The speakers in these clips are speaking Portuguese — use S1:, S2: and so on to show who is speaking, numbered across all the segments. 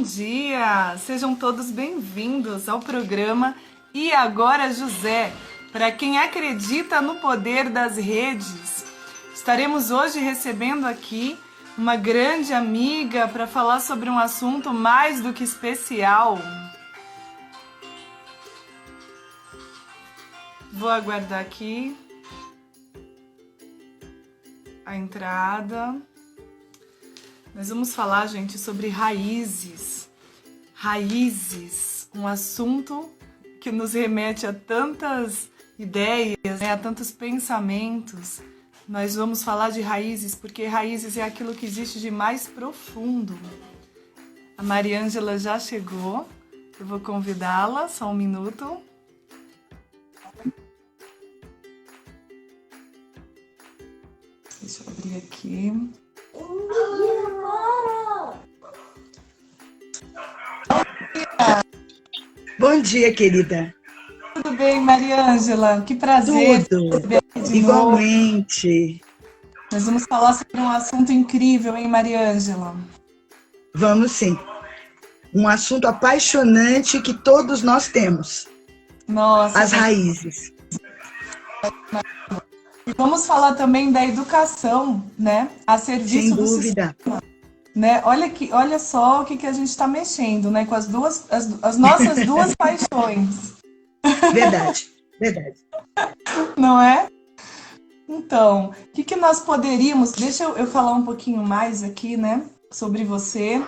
S1: dia! Sejam todos bem-vindos ao programa E Agora José, para quem acredita no poder das redes. Estaremos hoje recebendo aqui uma grande amiga para falar sobre um assunto mais do que especial. Vou aguardar aqui a entrada. Nós vamos falar, gente, sobre raízes. Raízes, um assunto que nos remete a tantas ideias, né, a tantos pensamentos. Nós vamos falar de raízes, porque raízes é aquilo que existe de mais profundo. A Mariângela já chegou, eu vou convidá-la, só um minuto. Deixa eu abrir aqui.
S2: Bom dia, querida.
S1: Tudo bem, Mariângela? Que prazer.
S2: Tudo. Igualmente.
S1: Nós vamos falar sobre um assunto incrível, hein, Mariângela?
S2: Vamos sim. Um assunto apaixonante que todos nós temos.
S1: Nossa.
S2: As raízes.
S1: E vamos falar também da educação, né? A serviço do
S2: sistema.
S1: Né? Olha só o que a gente está mexendo, né? Com as nossas duas paixões.
S2: Verdade, verdade.
S1: Não é? Então, o que nós poderíamos... Deixa eu falar um pouquinho mais aqui, né? Sobre você.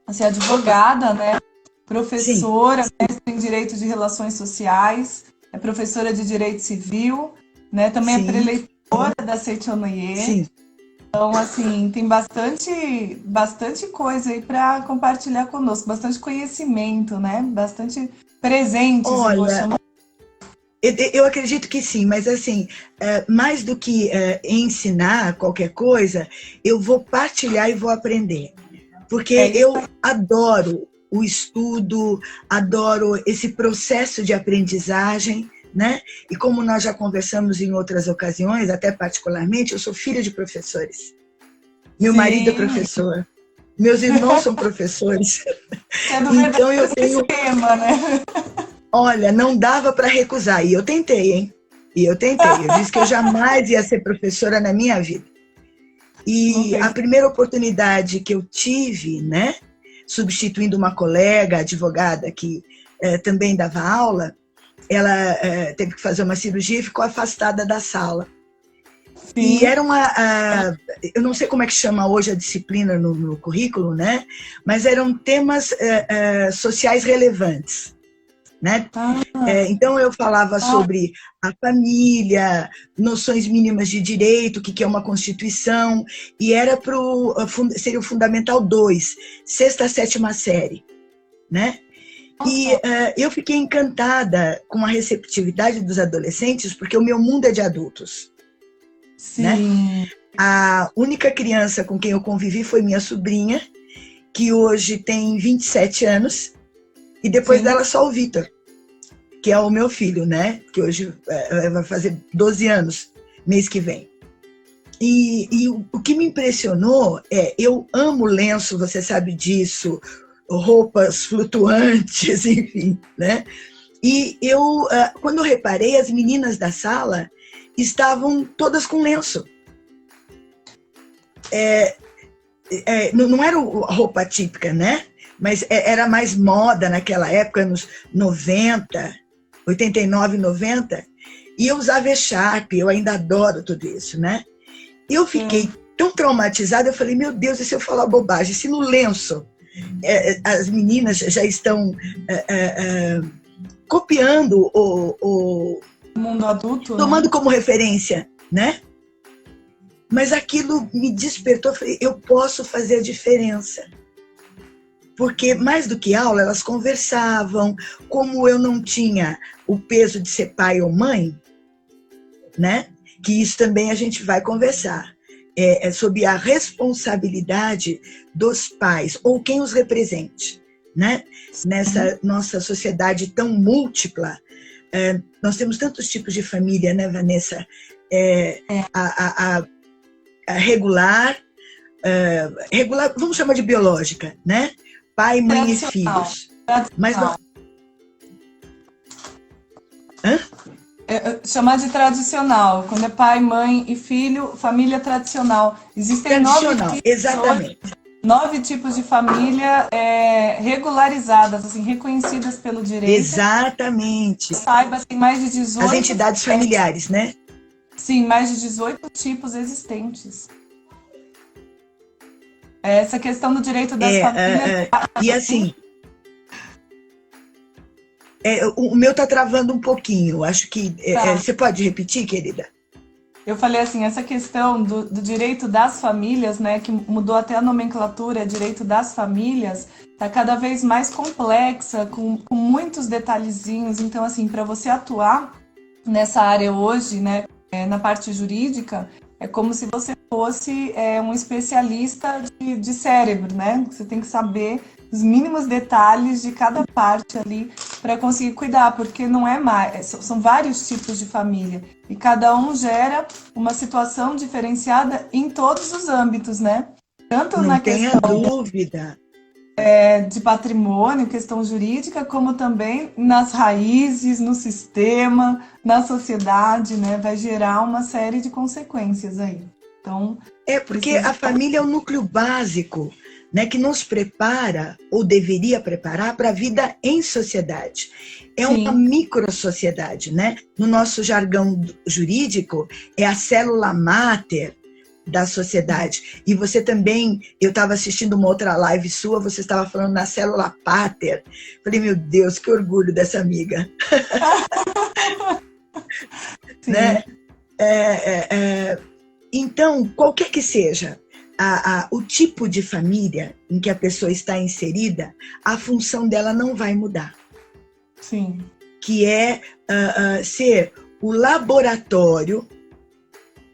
S1: Você é advogada, né? Professora, mestre em Direito de Relações Sociais, é professora de Direito Civil, né? Também é preleitora da Seitonoye.
S2: Sim.
S1: Então, assim, tem bastante coisa aí para compartilhar conosco, bastante conhecimento, né? Bastante presentes.
S2: Olha, eu acredito que sim, mas assim, mais do que ensinar qualquer coisa, eu vou partilhar e vou aprender. Porque eu adoro o estudo, adoro esse processo de aprendizagem, né? E como nós já conversamos em outras ocasiões, até particularmente, eu sou filha de professores. Meu marido é professor. Meus irmãos são professores.
S1: Então eu tenho sistema, né?
S2: Olha, não dava para recusar. E eu tentei, hein? Eu disse que eu jamais ia ser professora na minha vida. E a primeira oportunidade que eu tive, né, substituindo uma colega advogada que também dava aula, ela teve que fazer uma cirurgia e ficou afastada da sala. Sim. E era eu não sei como é que chama hoje a disciplina no currículo, né? Mas eram temas sociais relevantes, né? Então eu falava sobre a família, noções mínimas de direito, o que é uma Constituição, e seria o Fundamental 2, sexta, sétima série, né? E eu fiquei encantada com a receptividade dos adolescentes, porque o meu mundo é de adultos.
S1: Sim.
S2: Né? A única criança com quem eu convivi foi minha sobrinha, que hoje tem 27 anos, e depois dela só o Vitor, que é o meu filho, né? Que hoje vai fazer 12 anos, mês que vem. E o que me impressionou eu amo lenço, você sabe disso, roupas flutuantes, enfim, né? E eu, quando eu reparei, as meninas da sala estavam todas com lenço. Não era roupa típica, né? Mas era mais moda naquela época, nos 90, 89, 90. E eu usava echarpe, eu ainda adoro tudo isso, né? Eu fiquei tão traumatizada, eu falei, meu Deus, e se eu falar bobagem? Se no lenço as meninas já estão copiando o
S1: mundo adulto,
S2: tomando como referência, né? Mas aquilo me despertou, eu falei, eu posso fazer a diferença. Porque, mais do que aula, elas conversavam. Como eu não tinha o peso de ser pai ou mãe, né? Que isso também a gente vai conversar. Sobre a responsabilidade dos pais, ou quem os represente, né? Nessa nossa sociedade tão múltipla. Nós temos tantos tipos de família, né, Vanessa? A regular, vamos chamar de biológica, né? pai, mãe e
S1: Tradicional.
S2: filhos. Mas
S1: Tradicional.
S2: Hã?
S1: Chamar de tradicional, quando é pai, mãe e filho, família tradicional. Existem
S2: Tradicional, exatamente.
S1: 9 tipos de família regularizadas, assim, reconhecidas pelo direito.
S2: Exatamente.
S1: Saiba, tem mais de 18.
S2: As entidades familiares, né?
S1: Sim, mais de 18 tipos existentes. Essa questão do direito das famílias.
S2: E assim, o meu tá travando um pouquinho. Acho que
S1: Tá.
S2: você pode repetir, querida?
S1: Eu falei assim, essa questão do direito das famílias, né, que mudou até a nomenclatura, direito das famílias, está cada vez mais complexa, com muitos detalhezinhos. Então, assim, para você atuar nessa área hoje, né, na parte jurídica, é como se você fosse um especialista de cérebro, né? Você tem que saber os mínimos detalhes de cada parte ali para conseguir cuidar, porque não é mais, são vários tipos de família e cada um gera uma situação diferenciada em todos os âmbitos, né? Tanto
S2: Não
S1: na
S2: tenha
S1: questão
S2: dúvida.
S1: de patrimônio, questão jurídica, como também nas raízes, no sistema, na sociedade, né? Vai gerar uma série de consequências aí. Então,
S2: Porque a família é o núcleo básico, né, que nos prepara, ou deveria preparar, para a vida em sociedade. É uma microsociedade, né? No nosso jargão jurídico, é a célula máter da sociedade. E você também, eu estava assistindo uma outra live sua, você estava falando na célula pater. Falei, meu Deus, que orgulho dessa amiga. Né? Então, qualquer que seja o tipo de família em que a pessoa está inserida, a função dela não vai mudar.
S1: Sim.
S2: Que é ser o laboratório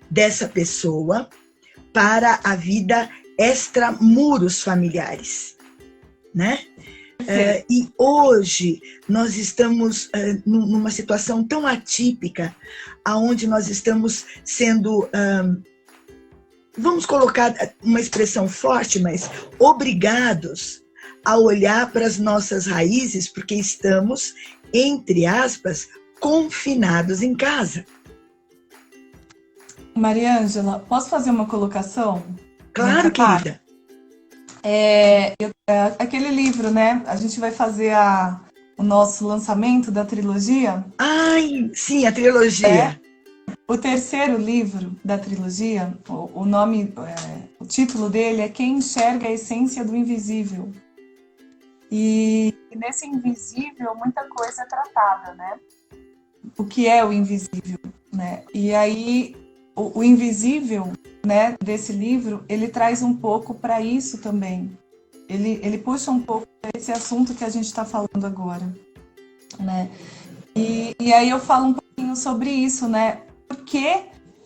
S2: dessa pessoa para a vida extramuros familiares, né? E hoje nós estamos numa situação tão atípica, aonde nós estamos sendo, vamos colocar uma expressão forte, mas obrigados a olhar para as nossas raízes, porque estamos, entre aspas, confinados em casa.
S1: Mariângela, posso fazer uma colocação?
S2: Claro, querida.
S1: Aquele livro, né? A gente vai fazer o nosso lançamento da trilogia.
S2: Ai, sim, a trilogia.
S1: O terceiro livro da trilogia, o nome, o título dele é Quem Enxerga a Essência do Invisível. E nesse invisível muita coisa é tratada, né? O que é o invisível, né? E aí o invisível, né, desse livro, ele traz um pouco para isso também. Ele puxa um pouco para esse assunto que a gente está falando agora, né? E aí eu falo um pouquinho sobre isso, né? Por que,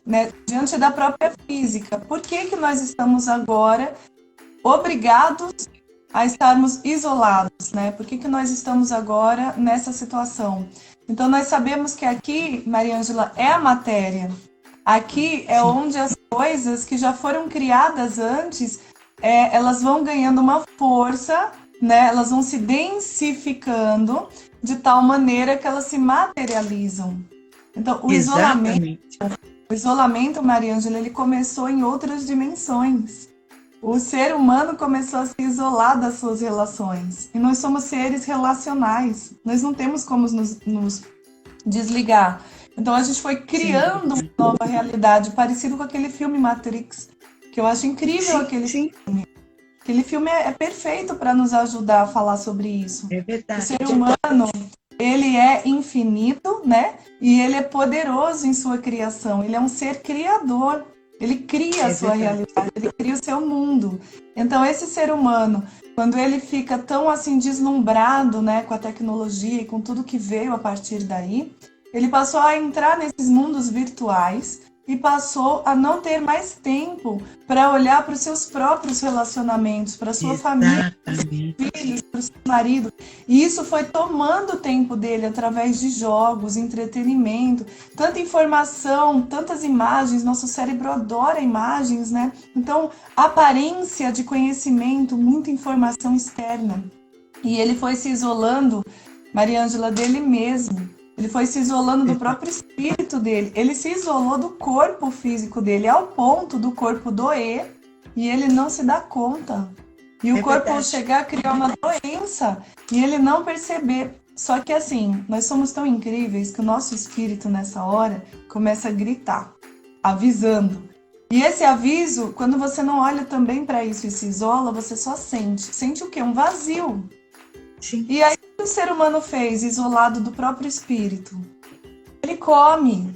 S1: né, diante da própria física, por que nós estamos agora obrigados a estarmos isolados, né? Por que nós estamos agora nessa situação? Então, nós sabemos que aqui, Mariângela, é a matéria. Aqui é onde as coisas que já foram criadas antes, elas vão ganhando uma força, né? Elas vão se densificando de tal maneira que elas se materializam. Então, o isolamento, Mariângela, ele começou em outras dimensões. O ser humano começou a se isolar das suas relações. E nós somos seres relacionais. Nós não temos como nos desligar. Então a gente foi criando uma nova realidade, parecido com aquele filme Matrix, que eu acho incrível aquele filme. Aquele filme é perfeito para nos ajudar a falar sobre isso.
S2: É verdade.
S1: O ser humano, ele é infinito, né? E ele é poderoso em sua criação. Ele é um ser criador. Ele cria a sua realidade, ele cria o seu mundo. Então, esse ser humano, quando ele fica tão assim deslumbrado, né, com a tecnologia e com tudo que veio a partir daí, ele passou a entrar nesses mundos virtuais e passou a não ter mais tempo para olhar para os seus próprios relacionamentos, para a sua família, para os seus filhos, para o seu marido. E isso foi tomando o tempo dele através de jogos, entretenimento, tanta informação, tantas imagens. Nosso cérebro adora imagens, né? Então, aparência de conhecimento, muita informação externa. E ele foi se isolando, Mariângela, dele mesmo. Ele foi se isolando do próprio espírito dele. Ele se isolou do corpo físico dele, ao ponto do corpo doer, e ele não se dá conta. E o corpo, ao chegar, criar uma doença, e ele não perceber. Só que assim, nós somos tão incríveis que o nosso espírito, nessa hora, começa a gritar, avisando. E esse aviso, quando você não olha também para isso e se isola, você só sente. Sente o quê? Um vazio.
S2: Sim.
S1: E aí, o que o ser humano fez, isolado do próprio espírito? Ele come,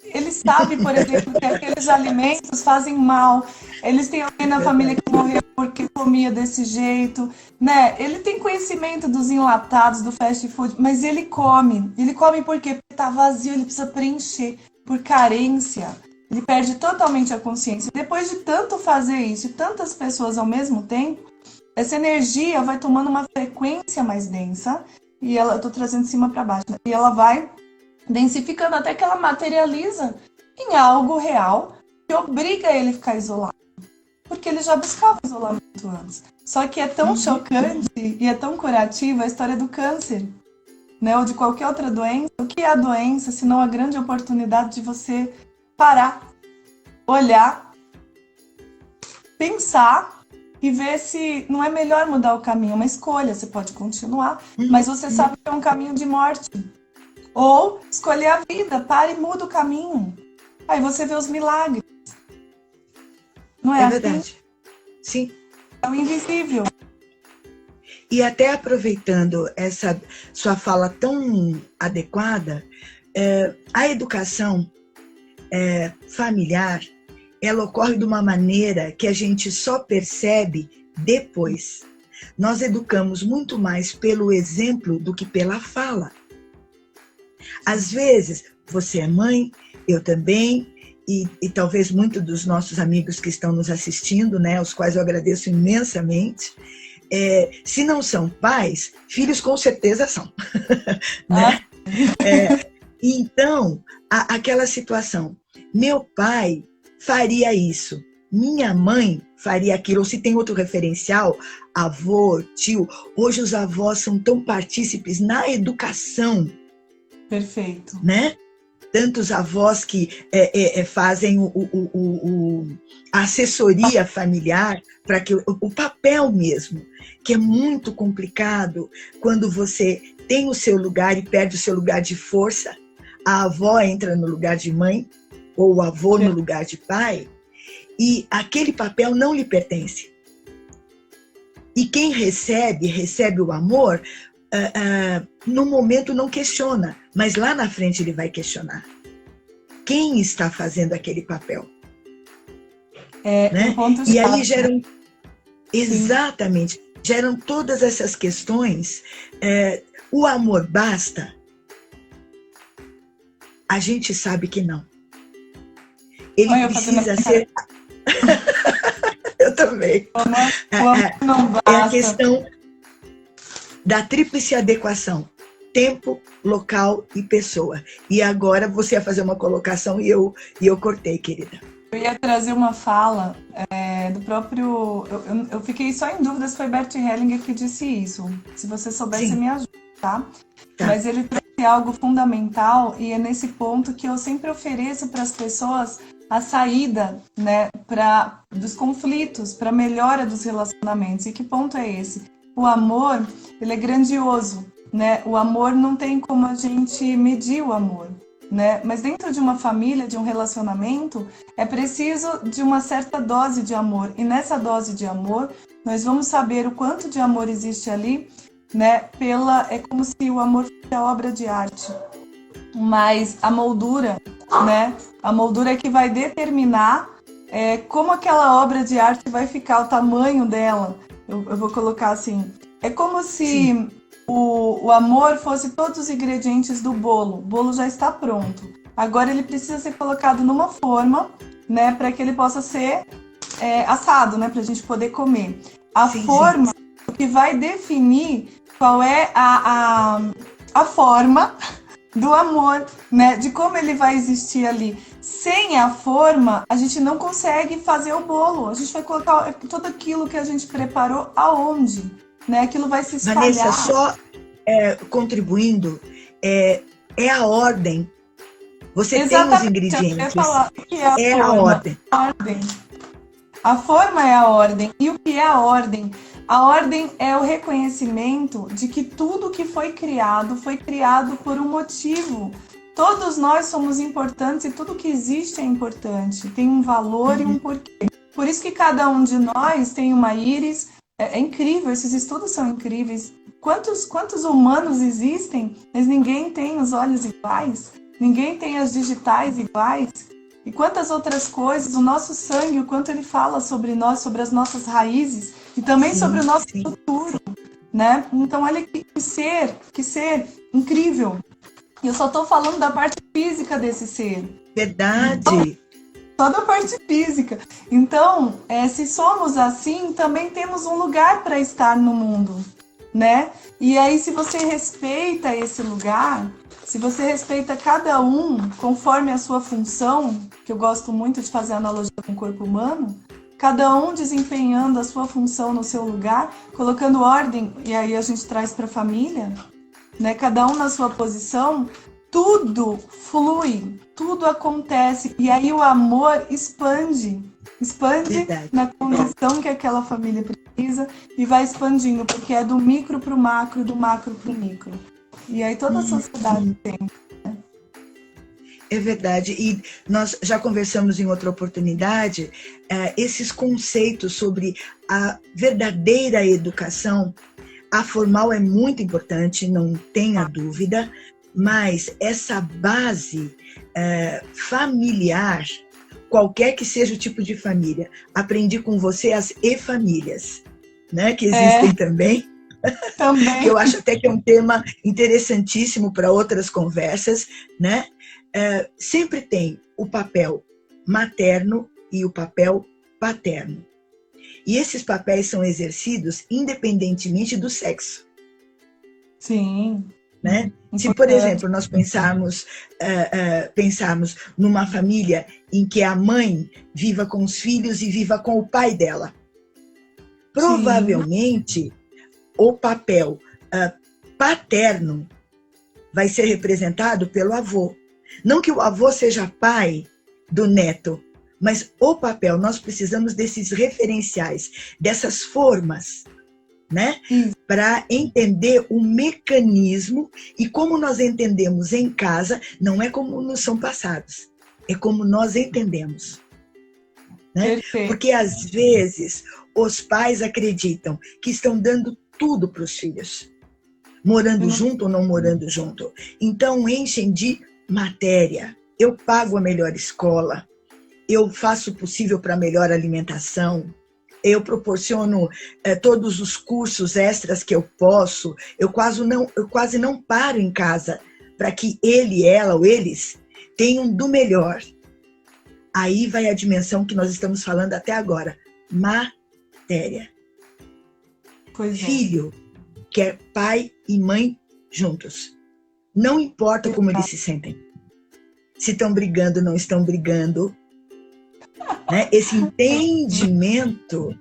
S1: ele sabe, por exemplo, que aqueles alimentos fazem mal. Eles têm alguém na família que morreu porque comia desse jeito, né? Ele tem conhecimento dos enlatados, do fast food, mas ele come. Ele come porque tá vazio, ele precisa preencher por carência. Ele perde totalmente a consciência. Depois de tanto fazer isso e tantas pessoas ao mesmo tempo, essa energia vai tomando uma frequência mais densa, e ela, eu tô trazendo de cima para baixo, né? E ela vai densificando até que ela materializa em algo real que obriga ele a ficar isolado. Porque ele já buscava isolamento antes. Só que é tão chocante e é tão curativa a história do câncer, né? Ou de qualquer outra doença. O que é a doença, senão a grande oportunidade de você parar, olhar, pensar e ver se não é melhor mudar o caminho. É uma escolha, você pode continuar, mas você sabe que é um caminho de morte. Ou escolher a vida, para e muda o caminho. Aí você vê os milagres. Não é assim?
S2: Verdade. Sim.
S1: É o invisível.
S2: E até aproveitando essa sua fala tão adequada, a educação familiar, ela ocorre de uma maneira que a gente só percebe depois. Nós educamos muito mais pelo exemplo do que pela fala. Às vezes, você é mãe, eu também, e talvez muitos dos nossos amigos que estão nos assistindo, né, aos quais eu agradeço imensamente, se não são pais, filhos com certeza são. Né? Então, aquela situação, meu pai faria isso, minha mãe faria aquilo, ou se tem outro referencial, avô, tio. Hoje os avós são tão partícipes na educação.
S1: Perfeito.
S2: Né? Tantos avós que fazem a assessoria familiar para que o papel mesmo, que é muito complicado quando você tem o seu lugar e perde o seu lugar de força, a avó entra no lugar de mãe, ou o avô no lugar de pai, e aquele papel não lhe pertence. E quem recebe o amor, no momento não questiona, mas lá na frente ele vai questionar. Quem está fazendo aquele papel? Né? E aí geram... Exatamente. Geram todas essas questões. O amor basta? A gente sabe que não. Ele precisa ser... Eu também.
S1: O amor não basta.
S2: É a questão da tríplice adequação. Tempo, local e pessoa. E agora você ia fazer uma colocação e eu cortei, querida.
S1: Eu ia trazer uma fala do próprio... Eu fiquei só em dúvida se foi Bert Hellinger que disse isso. Se você souber, você me ajuda, tá? Mas ele trouxe algo fundamental, e é nesse ponto que eu sempre ofereço para as pessoas a saída, né, dos conflitos, para a melhora dos relacionamentos. E que ponto é esse? O amor, ele é grandioso, né? O amor não tem como a gente medir o amor, né? Mas dentro de uma família, de um relacionamento, é preciso de uma certa dose de amor. E nessa dose de amor, nós vamos saber o quanto de amor existe ali, né? É como se o amor fosse a obra de arte. Mas a moldura, né? A moldura é que vai determinar como aquela obra de arte vai ficar, o tamanho dela. Eu vou colocar assim. É como se o amor fosse todos os ingredientes do bolo. O bolo já está pronto. Agora ele precisa ser colocado numa forma, né, para que ele possa ser assado, né, para a gente poder comer. A
S2: Sim,
S1: forma que vai definir qual é a forma do amor, né, de como ele vai existir ali. Sem a forma, a gente não consegue fazer o bolo. A gente vai colocar tudo aquilo que a gente preparou aonde, né? Aquilo vai se espalhar.
S2: Vanessa, só contribuindo, é a ordem. Você
S1: Exatamente,
S2: tem os ingredientes.
S1: eu ia falar o que é a
S2: É
S1: forma.
S2: a ordem.
S1: A ordem. A forma é a ordem. E o que é a ordem? A ordem é o reconhecimento de que tudo que foi criado por um motivo. Todos nós somos importantes e tudo que existe é importante. Tem um valor e um porquê. Por isso que cada um de nós tem uma íris. É incrível, esses estudos são incríveis. Quantos humanos existem, mas ninguém tem os olhos iguais? Ninguém tem as digitais iguais? E quantas outras coisas, o nosso sangue, o quanto ele fala sobre nós, sobre as nossas raízes e também sobre o nosso futuro, né? Então, olha que ser incrível. E eu só estou falando da parte física desse ser.
S2: Verdade.
S1: Só da parte física. Então, se somos assim, também temos um lugar para estar no mundo, né? E aí, se você respeita esse lugar, se você respeita cada um conforme a sua função, que eu gosto muito de fazer analogia com o corpo humano, cada um desempenhando a sua função no seu lugar, colocando ordem, e aí a gente traz para a família, né? Cada um na sua posição, tudo flui, tudo acontece, e aí o amor expande
S2: Verdade.
S1: na condição que aquela família precisa e vai expandindo, porque é do micro para o macro, do macro para o micro. E aí toda a sociedade tem. Né?
S2: É verdade. E nós já conversamos em outra oportunidade esses conceitos sobre a verdadeira educação. A formal é muito importante, não tenha dúvida, mas essa base familiar, qualquer que seja o tipo de família, aprendi com você as e-famílias, né, que existem também.
S1: Também.
S2: Que eu acho até que é um tema interessantíssimo para outras conversas, né? Sempre tem o papel materno e o papel paterno. E esses papéis são exercidos independentemente do sexo.
S1: Sim.
S2: Né? Se, por exemplo, nós pensarmos numa família em que a mãe viva com os filhos e viva com o pai dela, provavelmente o papel paterno vai ser representado pelo avô. Não que o avô seja pai do neto, mas o papel, nós precisamos desses referenciais, dessas formas, né? Para entender o mecanismo e como nós entendemos em casa, não é como nos são passados, é como nós entendemos. Né? Porque às vezes os pais acreditam que estão dando tudo para os filhos, morando junto ou não morando junto. Então enchem de matéria. Eu pago a melhor escola, eu faço o possível para melhor alimentação, eu proporciono todos os cursos extras que eu posso, eu quase não paro em casa para que ele, ela ou eles tenham do melhor. Aí vai a dimensão que nós estamos falando até agora, matéria. Filho quer pai e mãe juntos. Não importa como eles se sentem. Se estão brigando, não estão brigando. Né? Esse entendimento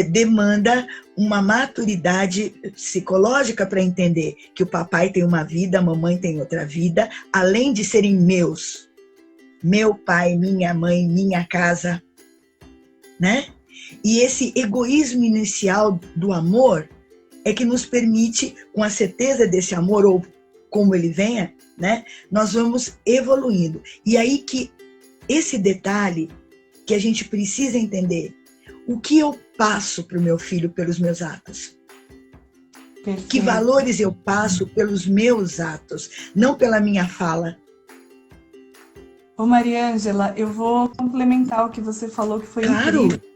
S2: demanda uma maturidade psicológica para entender que o papai tem uma vida, a mamãe tem outra vida, além de serem meus. Meu pai, minha mãe, minha casa. Né? E esse egoísmo inicial do amor é que nos permite, com a certeza desse amor, ou como ele venha, né, nós vamos evoluindo. E aí que esse detalhe que a gente precisa entender, o que eu passo para o meu filho pelos meus atos? Perfeito. Que valores eu passo pelos meus atos, não pela minha fala?
S1: Ô Mariângela, eu vou complementar o que você falou, que foi
S2: claro.
S1: Incrível.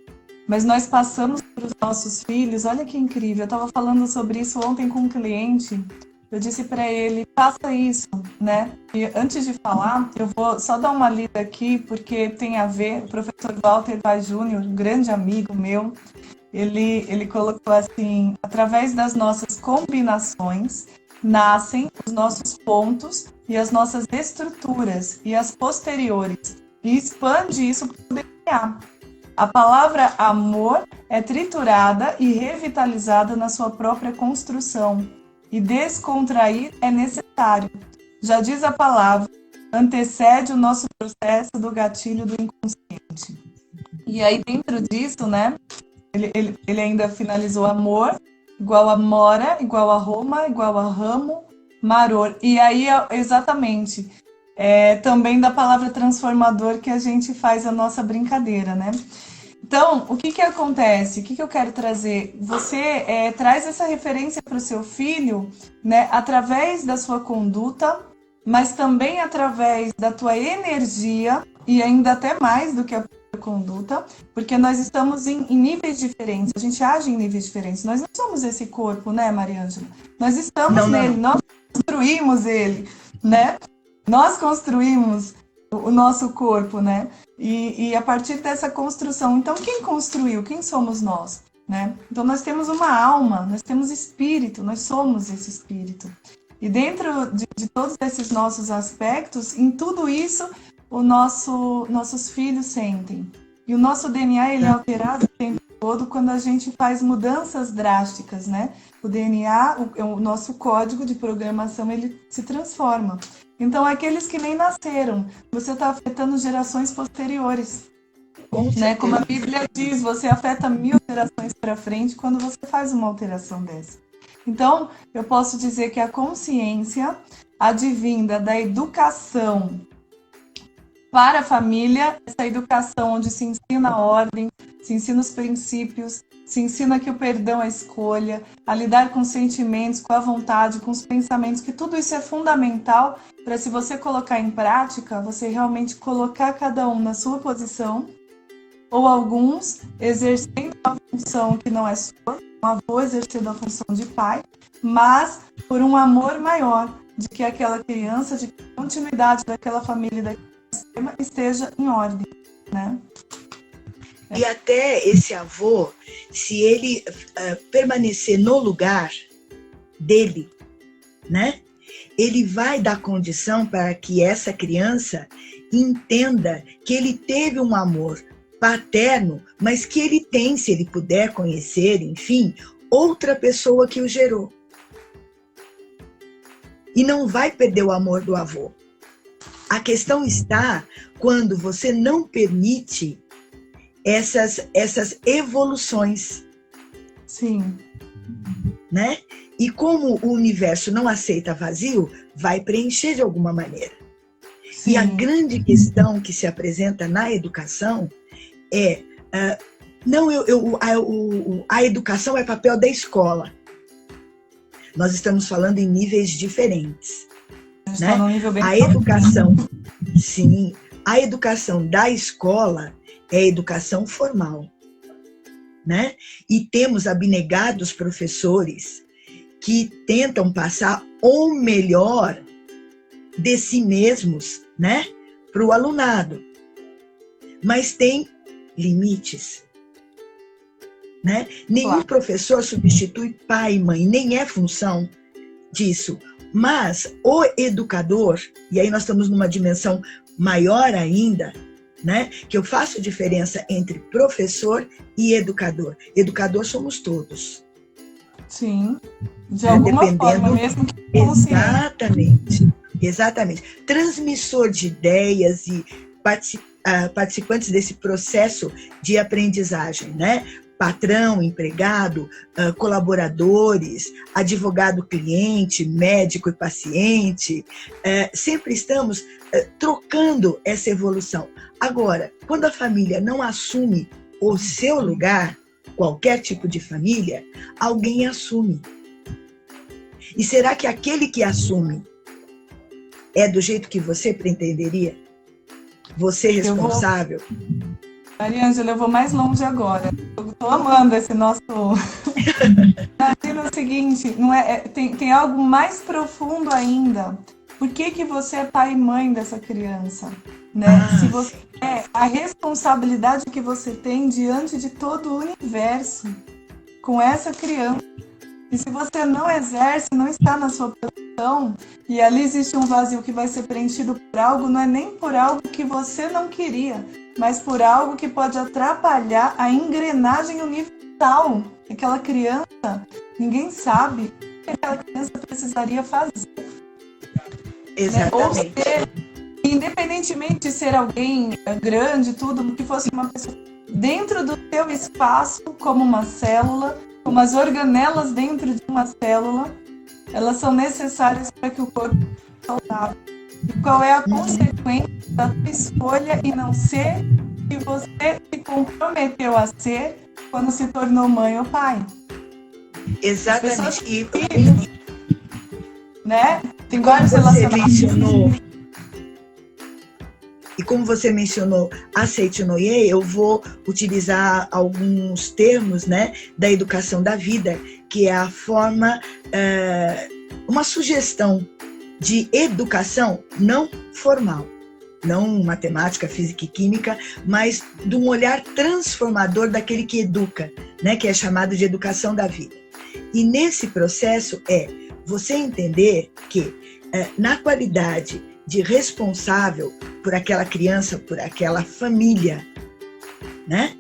S1: Mas nós passamos para os nossos filhos, olha que incrível, eu estava falando sobre isso ontem com um cliente, eu disse para ele, faça isso, né? E antes de falar, eu vou só dar uma lida aqui, porque tem a ver, o professor Walter Vaz Júnior, um grande amigo meu, ele colocou assim, através das nossas combinações, nascem os nossos pontos e as nossas estruturas e as posteriores, e expande isso para o DNA. A palavra amor é triturada e revitalizada na sua própria construção, e descontrair é necessário. Já diz a palavra, antecede o nosso processo do gatilho do inconsciente. E aí, dentro disso, né, ele ainda finalizou amor, igual a mora, igual a Roma, igual a ramo, maror. E aí, exatamente, também da palavra transformador que a gente faz a nossa brincadeira, né? Então, o que que acontece? O que que eu quero trazer? Você traz essa referência para o seu filho, né, através da sua conduta, mas também através da tua energia, e ainda até mais do que a conduta, porque nós estamos em níveis diferentes, a gente age em níveis diferentes. Nós não somos esse corpo, né, Mariângela? Nós estamos nele, nós construímos ele, né? Nós construímos o nosso corpo, né? E a partir dessa construção, então quem construiu? Quem somos nós? Né? Então nós temos uma alma, nós temos espírito, nós somos esse espírito. E dentro de todos esses nossos aspectos, em tudo isso, nossos filhos sentem. E o nosso DNA ele é alterado o tempo todo quando a gente faz mudanças drásticas, né? O DNA, o nosso código de programação, ele se transforma. Então, aqueles que nem nasceram, você está afetando gerações posteriores. Né? Como a Bíblia diz, você afeta 1000 gerações para frente quando você faz uma alteração dessa. Então, eu posso dizer que a consciência advinda da educação para a família, essa educação onde se ensina a ordem, se ensina os princípios, se ensina que o perdão é escolha, a lidar com os sentimentos, com a vontade, com os pensamentos, que tudo isso é fundamental para, se você colocar em prática, você realmente colocar cada um na sua posição, ou alguns exercendo a função que não é sua, um avô exercendo a função de pai, mas por um amor maior, de que aquela criança, de que a continuidade daquela família, daquele sistema esteja em ordem, né?
S2: E até esse avô, se ele permanecer no lugar dele, né? Ele vai dar condição para que essa criança entenda que ele teve um amor paterno, mas que ele tem, se ele puder conhecer, enfim, outra pessoa que o gerou. E não vai perder o amor do avô. A questão está quando você não permite essas evoluções.
S1: Sim.
S2: Né? E como o universo não aceita vazio, vai preencher de alguma maneira. Sim. E a grande questão que se apresenta na educação é a educação é papel da escola. Nós estamos falando em níveis diferentes. Né? A educação, sim, a educação da escola é a educação formal, né? E temos abnegados professores que tentam passar o melhor de si mesmos, né, para o alunado, mas tem limites, né? Nenhum professor substitui pai e mãe, nem é função disso. Mas o educador, e aí nós estamos numa dimensão maior ainda, né? Que eu faço diferença entre professor e educador. Educador somos todos.
S1: Sim, de alguma forma, mesmo que
S2: exatamente, exatamente. Transmissor de ideias e participantes desse processo de aprendizagem, né? Patrão, empregado, colaboradores, advogado-cliente, médico e paciente, sempre estamos trocando essa evolução. Agora, quando a família não assume o seu lugar, qualquer tipo de família, alguém assume. E será que aquele que assume é do jeito que você pretenderia? Você responsável?
S1: Mariângela, eu vou mais longe agora. Eu estou amando esse nosso... Imagina o seguinte, não tem algo mais profundo ainda. por que você é pai e mãe dessa criança, né? Se você a responsabilidade que você tem diante de todo o universo com essa criança. E se você não exerce, não está na sua posição, e ali existe um vazio que vai ser preenchido por algo, não é nem por algo que você não queria, mas por algo que pode atrapalhar a engrenagem universal. Aquela criança, ninguém sabe o que aquela criança precisaria fazer.
S2: Exatamente.
S1: Ou seja, independentemente de ser alguém grande, tudo, que fosse uma pessoa dentro do teu espaço, como uma célula, como as organelas dentro de uma célula, elas são necessárias para que o corpo seja saudável. E qual é a consequência da tua escolha e não ser o que você se comprometeu a ser quando se tornou mãe ou pai?
S2: Exatamente.
S1: Né? Tem vários relacionamentos.
S2: E como você mencionou a Seitinoye, eu vou utilizar alguns termos, né, da educação da vida, que é a forma, uma sugestão de educação não formal, não matemática, física e química, mas de um olhar transformador daquele que educa, né, que é chamado de educação da vida. E nesse processo você entender que na qualidade de responsável por aquela criança, por aquela família, né?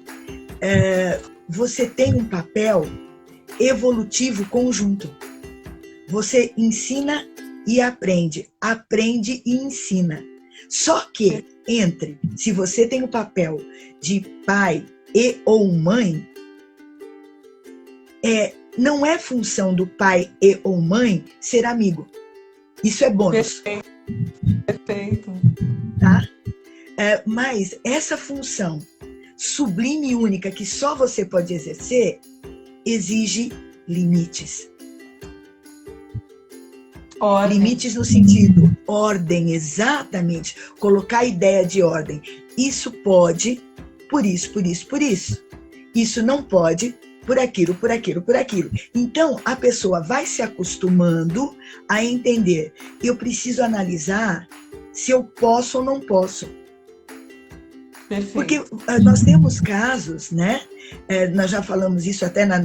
S2: Você tem um papel evolutivo conjunto. Você ensina e aprende e ensina. Só que se você tem o papel de pai e ou mãe, não é função do pai e ou mãe ser amigo. Isso é bônus.
S1: Perfeito.
S2: Tá? Mas essa função sublime e única que só você pode exercer exige limites.
S1: Ordem.
S2: Limites no sentido, ordem, exatamente. Colocar a ideia de ordem. Isso pode, por isso, por isso, por isso. Isso não pode, por aquilo, por aquilo, por aquilo. Então, a pessoa vai se acostumando a entender. Eu preciso analisar se eu posso ou não posso.
S1: Perfeito.
S2: Porque nós temos casos, né? Nós já falamos isso até nas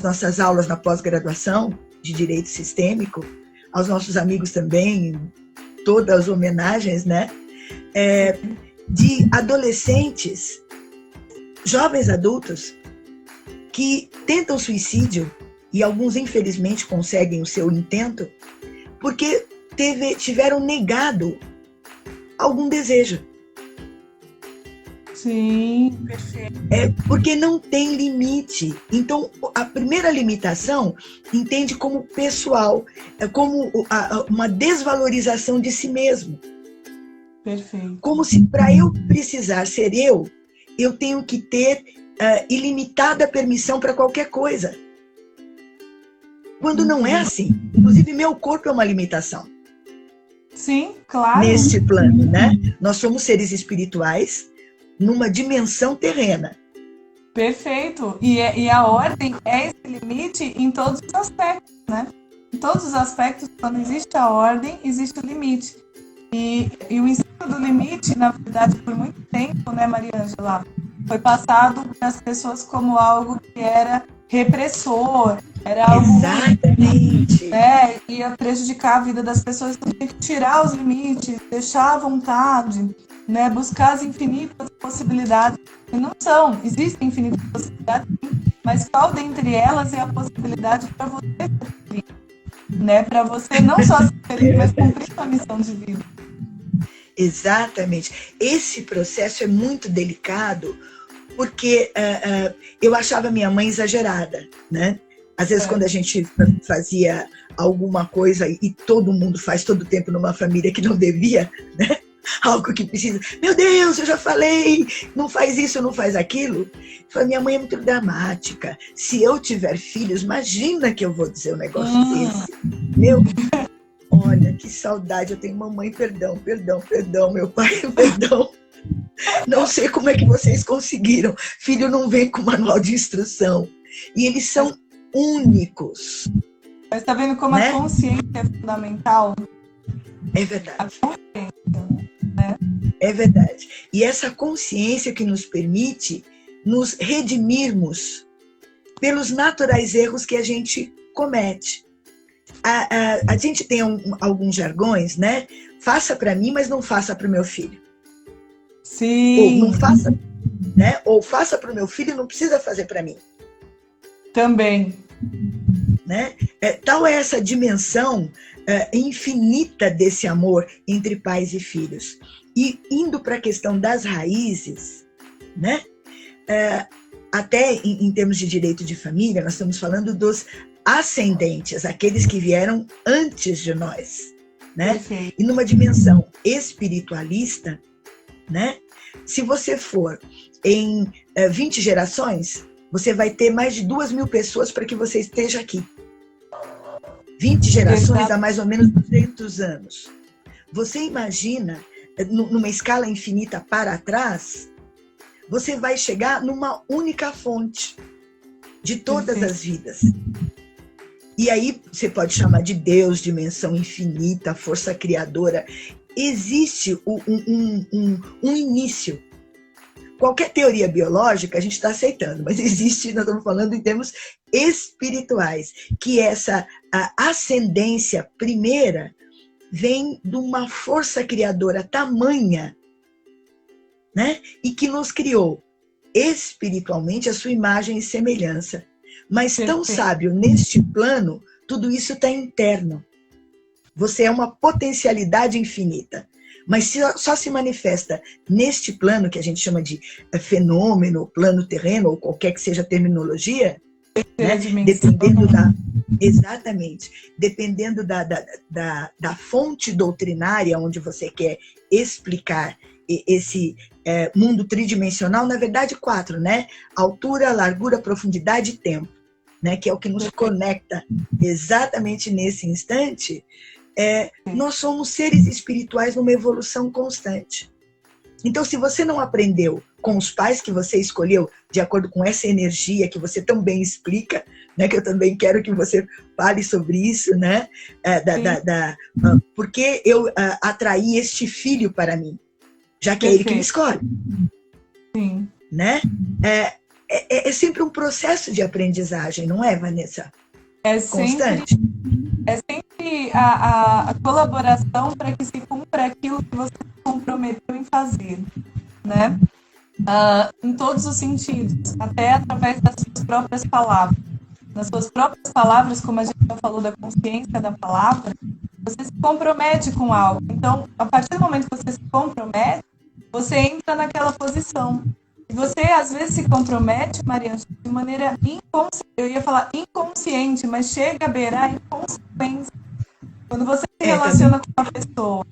S2: nossas aulas na pós-graduação de Direito Sistêmico, aos nossos amigos também, todas as homenagens, né? De adolescentes, jovens adultos, que tentam suicídio, e alguns infelizmente conseguem o seu intento, porque tiveram negado algum desejo.
S1: Sim, perfeito.
S2: Porque não tem limite. Então, a primeira limitação entende como pessoal, como uma desvalorização de si mesmo.
S1: Perfeito.
S2: Como se para eu precisar ser eu tenho que ter ilimitada permissão para qualquer coisa. Quando não é assim. Inclusive, meu corpo é uma limitação.
S1: Sim, claro.
S2: Neste plano, né? Nós somos seres espirituais numa dimensão terrena.
S1: Perfeito. E a ordem é esse limite em todos os aspectos, né? Em todos os aspectos, quando existe a ordem, existe o limite. E o ensino do limite, na verdade, por muito tempo, né, Maria Ângela, foi passado para as pessoas como algo que era repressor, era algo
S2: exatamente,
S1: né, ia prejudicar a vida das pessoas, então tinha que tirar os limites, deixar à vontade, né, buscar as infinitas possibilidades. E não são, existem infinitas possibilidades, mas qual dentre elas é a possibilidade para você ser feliz? Né, para você não só ser feliz, mas cumprir sua missão de vida.
S2: Exatamente. Esse processo é muito delicado, porque eu achava minha mãe exagerada, né? Às vezes, quando a gente fazia alguma coisa, e todo mundo faz todo tempo numa família que não devia, né? Algo que precisa, meu Deus, eu já falei, não faz isso, não faz aquilo. Eu falei, minha mãe é muito dramática. Se eu tiver filhos, imagina que eu vou dizer um negócio desse. Olha, que saudade, eu tenho mamãe, perdão, meu pai, perdão. Não sei como é que vocês conseguiram. Filho não vem com manual de instrução. E eles são únicos.
S1: Mas tá vendo como, né? A consciência é fundamental?
S2: É verdade. É verdade. E essa consciência que nos permite nos redimirmos pelos naturais erros que a gente comete. A gente tem alguns jargões, né? Faça para mim, mas não faça para o meu filho.
S1: Sim.
S2: Ou não faça, né? Ou faça para o meu filho, não precisa fazer para mim.
S1: Também.
S2: Né? Tal é essa dimensão infinita desse amor entre pais e filhos. E indo para a questão das raízes, né? Até em termos de direito de família, nós estamos falando dos ascendentes, aqueles que vieram antes de nós, né? E numa dimensão espiritualista, né? Se você for em 20 gerações, você vai ter mais de 2.000 pessoas para que você esteja aqui. 20 gerações há mais ou menos 200 anos. Você imagina, numa escala infinita para trás, você vai chegar numa única fonte de todas as vidas. E aí você pode chamar de Deus, dimensão infinita, força criadora. Existe um início. Qualquer teoria biológica a gente está aceitando, mas existe, nós estamos falando em termos espirituais, que essa ascendência primeira vem de uma força criadora tamanha, né? E que nos criou espiritualmente a sua imagem e semelhança. Mas tão sábio neste plano, tudo isso está interno. Você é uma potencialidade infinita. Mas só se manifesta neste plano, que a gente chama de fenômeno, plano terreno, ou qualquer que seja a terminologia, né? Dependendo da fonte doutrinária onde você quer explicar esse mundo tridimensional, na verdade 4, né? Altura, largura, profundidade e tempo, né? Que é o que nos conecta exatamente nesse instante. Nós somos seres espirituais numa evolução constante. Então, se você não aprendeu com os pais que você escolheu, de acordo com essa energia que você tão bem explica, né, que eu também quero que você fale sobre isso, né, porque eu atraí este filho para mim, já que é ele que me escolhe.
S1: Sim.
S2: Né? É sempre um processo de aprendizagem, não é, Vanessa? Constante.
S1: É sempre a colaboração para que se cumpra aquilo que você se comprometeu em fazer, né? Em todos os sentidos, até através das suas próprias palavras. Nas suas próprias palavras, como a gente já falou da consciência da palavra, você se compromete com algo. Então, a partir do momento que você se compromete, você entra naquela posição. E você, às vezes, se compromete, Mariana, de maneira inconsciente. Eu ia falar inconsciente, mas chega a beirar inconsequência. Quando você se relaciona com uma pessoa,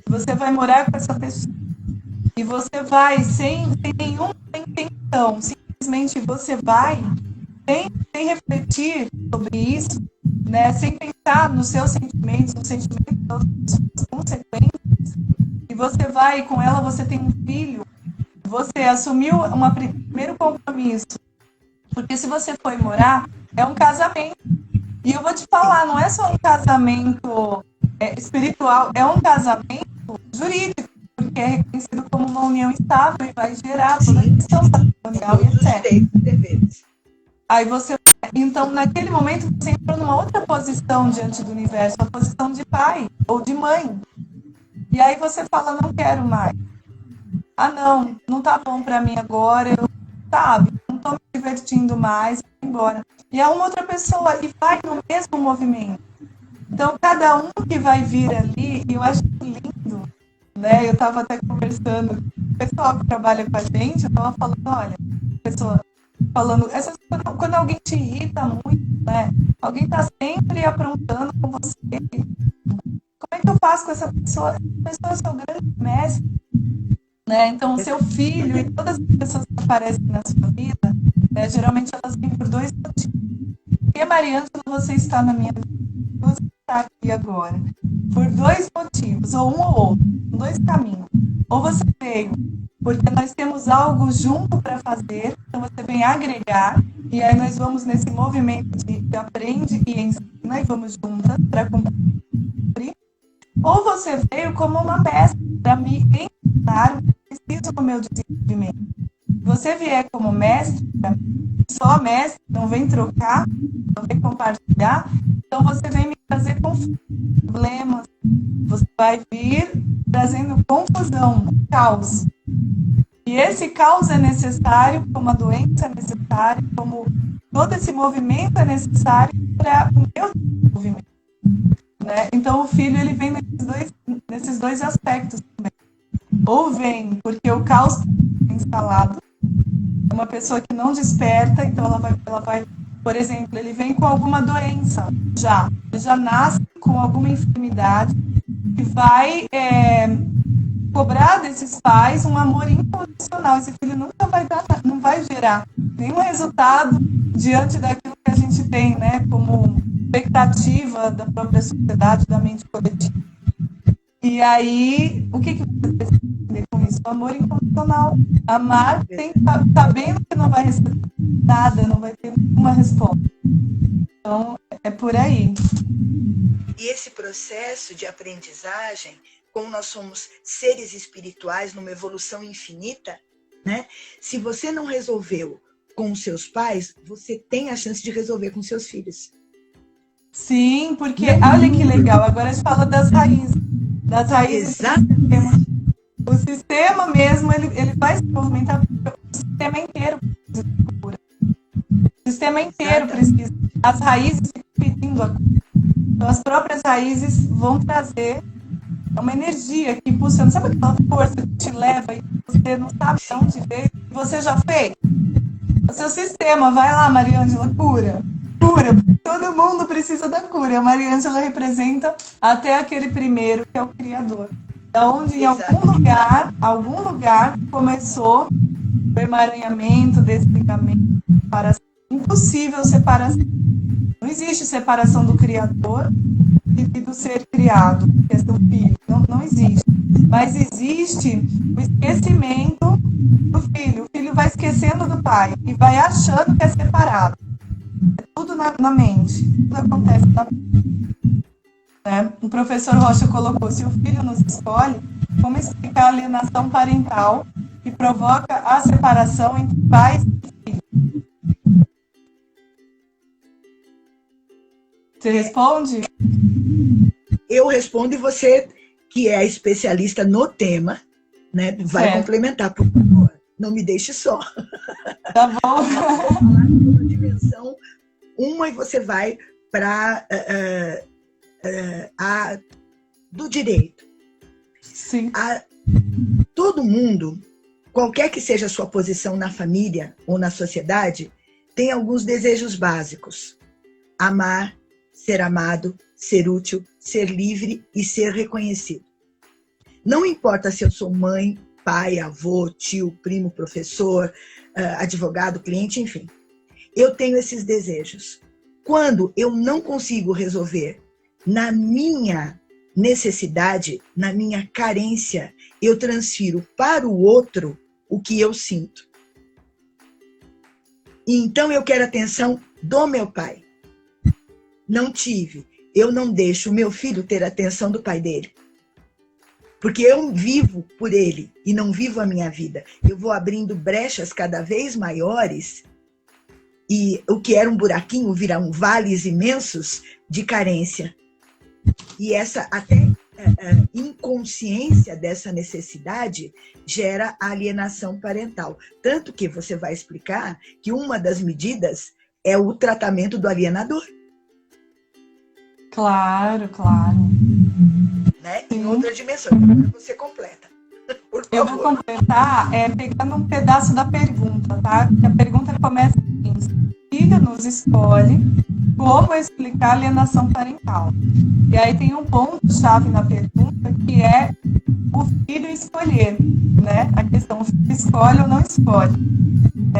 S1: você vai morar com essa pessoa, e você vai sem nenhuma intenção, simplesmente você vai sem refletir sobre isso, né? Sem pensar nos seus sentimentos, das suas consequências, e você vai com ela, você tem um filho, você assumiu um primeiro compromisso, porque se você foi morar, é um casamento. E eu vou te falar, não é só um casamento espiritual, é um casamento jurídico, porque é reconhecido como uma união estável e vai gerar toda a questão patrimonial e etc. Aí você, então, naquele momento, você entrou numa outra posição diante do universo, a posição de pai ou de mãe. E aí você fala, não quero mais. Não tá bom para mim agora, eu não tô me divertindo mais, vou embora. E é uma outra pessoa e vai no mesmo movimento. Então, cada um que vai vir ali, eu acho lindo, né? Eu estava até conversando com o pessoal que trabalha com a gente, eu estava falando, olha, pessoa falando, quando alguém te irrita muito, né? Alguém está sempre aprontando com você. Como é que eu faço com essa pessoa? Essa pessoa é seu grande mestre. Né? Então, o seu filho e todas as pessoas que aparecem na sua vida, né, geralmente elas vêm por 2 motivos. Porque, Mariana, você está na minha vida, você está aqui agora, por 2 motivos, ou um ou outro, 2 caminhos. Ou você veio porque nós temos algo junto para fazer, então você vem agregar, e aí nós vamos nesse movimento de aprende e ensina, e vamos juntas para cumprir. ou você veio como uma peça para me ensinar o que preciso no meu desenvolvimento. Se você vier como mestre, só mestre, não vem trocar, não vem compartilhar, então você vem me trazer conflitos, problemas, você vai vir trazendo confusão, caos. E esse caos é necessário, como a doença é necessária, como todo esse movimento é necessário para o meu desenvolvimento. Né? Então o filho ele vem nesses dois aspectos também. Ou vem porque o caos está instalado, é uma pessoa que não desperta, então ela vai, por exemplo, ele vem com alguma doença, ele já nasce com alguma enfermidade que vai cobrar desses pais um amor incondicional. Esse filho nunca vai dar, não vai gerar nenhum resultado diante daquilo que a gente tem, né, como expectativa da própria sociedade, da mente coletiva. E aí, o que você precisa entender com isso? O amor incondicional. Amar sabendo que não vai receber nada, não vai ter nenhuma resposta. Então, é por aí.
S2: E esse processo de aprendizagem, como nós somos seres espirituais numa evolução infinita, né? Se você não resolveu com os seus pais, você tem a chance de resolver com seus filhos.
S1: Sim, porque olha que legal, agora a gente fala das raízes. Das raízes do sistema mesmo, ele vai se movimentar, o sistema inteiro precisa de cura. O sistema inteiro precisa. As raízes ficam pedindo a cura. Então, as próprias raízes vão trazer uma energia que impulsiona. Sabe aquela força que te leva e você não sabe de onde veio? Você já fez? O seu sistema, vai lá, Mariângela, cura. Cura. Todo mundo precisa da cura. A Mariângela representa até aquele primeiro, que é o Criador. Onde em algum lugar começou o emaranhamento, desligamento, separação. Impossível separação. Não existe separação do Criador e do ser criado, que é seu filho. Não existe. Mas existe o esquecimento do filho. O filho vai esquecendo do pai e vai achando que é separado. É tudo na mente. Tudo acontece na mente. Né? O professor Rocha colocou, se o filho nos escolhe, como explicar a alienação parental que provoca a separação entre pais e filhos? Você responde?
S2: Eu respondo e você, que é especialista no tema, né, vai complementar, por favor. Não me deixe só.
S1: Tá bom.
S2: Uma dimensão, e você vai para do direito.
S1: Sim.
S2: Todo mundo, qualquer que seja a sua posição na família ou na sociedade, tem alguns desejos básicos. Amar, ser amado, ser útil, ser livre e ser reconhecido. Não importa se eu sou mãe, pai, avô, tio, primo, professor, advogado, cliente, enfim. Eu tenho esses desejos. Quando eu não consigo resolver na minha necessidade, na minha carência, eu transfiro para o outro o que eu sinto. E então eu quero a atenção do meu pai. Não tive. Eu não deixo o meu filho ter a atenção do pai dele. Porque eu vivo por ele e não vivo a minha vida. Eu vou abrindo brechas cada vez maiores e o que era um buraquinho vira vales imensos de carência. E essa até inconsciência dessa necessidade gera alienação parental. Tanto que você vai explicar que uma das medidas é o tratamento do alienador.
S1: Claro, claro.
S2: Né? Em outra dimensão. Agora você completa. Por favor.
S1: Eu vou completar pegando um pedaço da pergunta, tá? A pergunta começa assim: o filho nos escolhe, como explicar alienação parental? E aí tem um ponto-chave na pergunta que é o filho escolher, né? A questão, o filho escolhe ou não escolhe.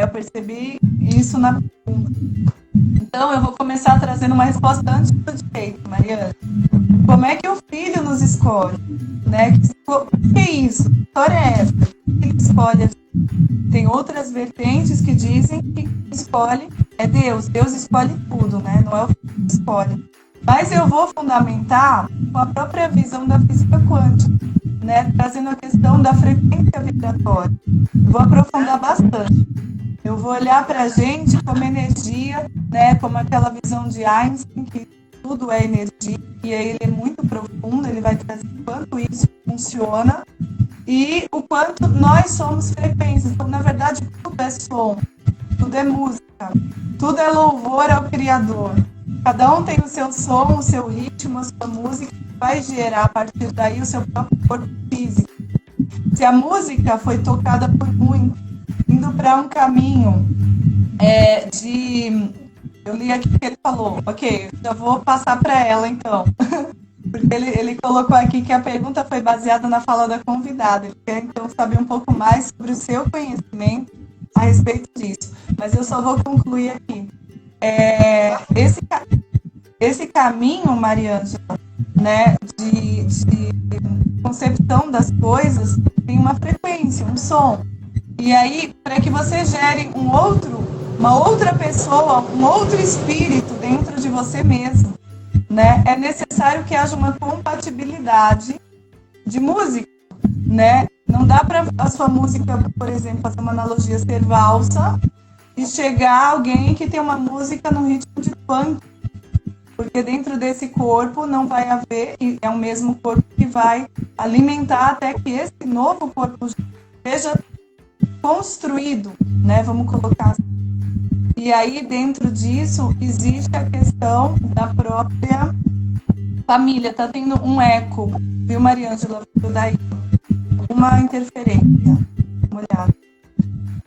S1: Eu percebi isso na pergunta. Então, eu vou começar trazendo uma resposta antes do direito, Mariana. Como é que o filho nos escolhe? Né? O que é isso? Que história é essa? Ele escolhe. Tem outras vertentes que dizem que quem escolhe é Deus. Deus escolhe tudo, né? Não é o filho que escolhe. Mas eu vou fundamentar com a própria visão da física quântica, né? Trazendo a questão da frequência vibratória. Vou aprofundar bastante. Eu vou olhar para a gente como energia, né? Como aquela visão de Einstein, que tudo é energia, e aí ele é muito profundo, ele vai trazer o quanto isso funciona e o quanto nós somos frequências. Então, na verdade, tudo é som, tudo é música, tudo é louvor ao Criador. Cada um tem o seu som, o seu ritmo, a sua música, que vai gerar a partir daí o seu próprio corpo físico. Se a música foi tocada por muitos, indo para um caminho de... Eu li aqui que ele falou, ok, já vou passar para ela então. Porque ele colocou aqui que a pergunta foi baseada na fala da convidada. Ele quer então saber um pouco mais sobre o seu conhecimento a respeito disso. Mas eu só vou concluir aqui. Esse caminho, Mariângela, né, de concepção das coisas, tem uma frequência, um som. E aí, para que você gere uma outra pessoa, um outro espírito dentro de você mesmo, né, é necessário que haja uma compatibilidade de música, né? Não dá para a sua música, por exemplo, fazer uma analogia, ser valsa e chegar alguém que tem uma música no ritmo de funk, porque dentro desse corpo não vai haver, e é o mesmo corpo que vai alimentar até que esse novo corpo seja construído, né? Vamos colocar assim. E aí, dentro disso, existe a questão da própria família. Tá tendo um eco, viu, Mariângela? Daí, uma interferência. Uma olhada.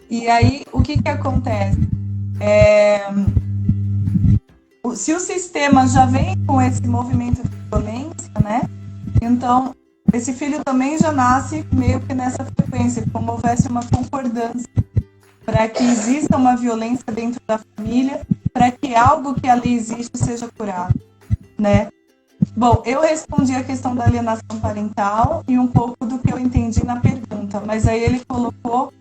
S1: E aí, o que acontece? Se o sistema já vem com esse movimento de violência, né? Então, esse filho também já nasce meio que nessa frequência, como houvesse uma concordância para que exista uma violência dentro da família, para que algo que ali existe seja curado, né? Bom, eu respondi a questão da alienação parental e um pouco do que eu entendi na pergunta, mas aí ele colocou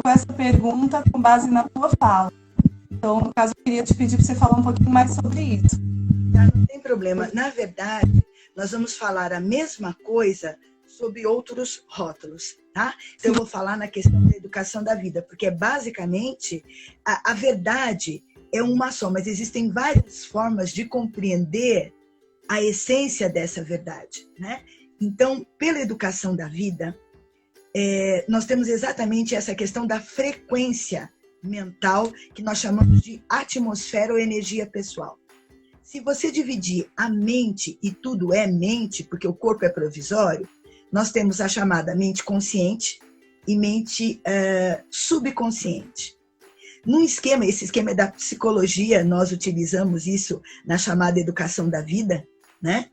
S1: essa pergunta com base na tua fala. Então, no caso, eu queria te pedir para você falar um pouquinho mais sobre isso.
S2: Não tem problema. Na verdade, nós vamos falar a mesma coisa sob outros rótulos, tá? Então, eu vou falar na questão da educação da vida, porque basicamente a verdade é uma só, mas existem várias formas de compreender a essência dessa verdade, né? Então, pela educação da vida, nós temos exatamente essa questão da frequência mental, que nós chamamos de atmosfera ou energia pessoal. Se você dividir a mente, e tudo é mente, porque o corpo é provisório, nós temos a chamada mente consciente e mente subconsciente. Esse esquema é da psicologia, nós utilizamos isso na chamada educação da vida, né?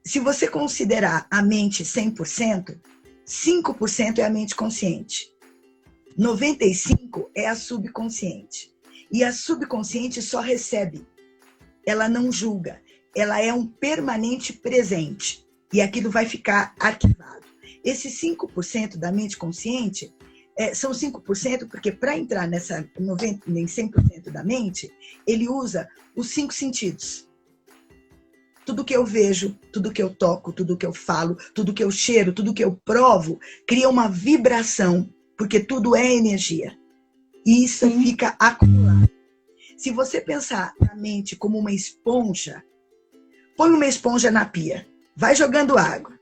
S2: Se você considerar a mente 100%, 5% é a mente consciente. 95% é a subconsciente. E a subconsciente só recebe. Ela não julga. Ela é um permanente presente. E aquilo vai ficar arquivado. Esses 5% da mente consciente são 5% porque para entrar nessa 90%, nem 100% da mente, ele usa os 5 sentidos. Tudo que eu vejo, tudo que eu toco, tudo que eu falo, tudo que eu cheiro, tudo que eu provo, cria uma vibração, porque tudo é energia. E isso fica acumulado. Se você pensar na mente como uma esponja, põe uma esponja na pia, vai jogando água,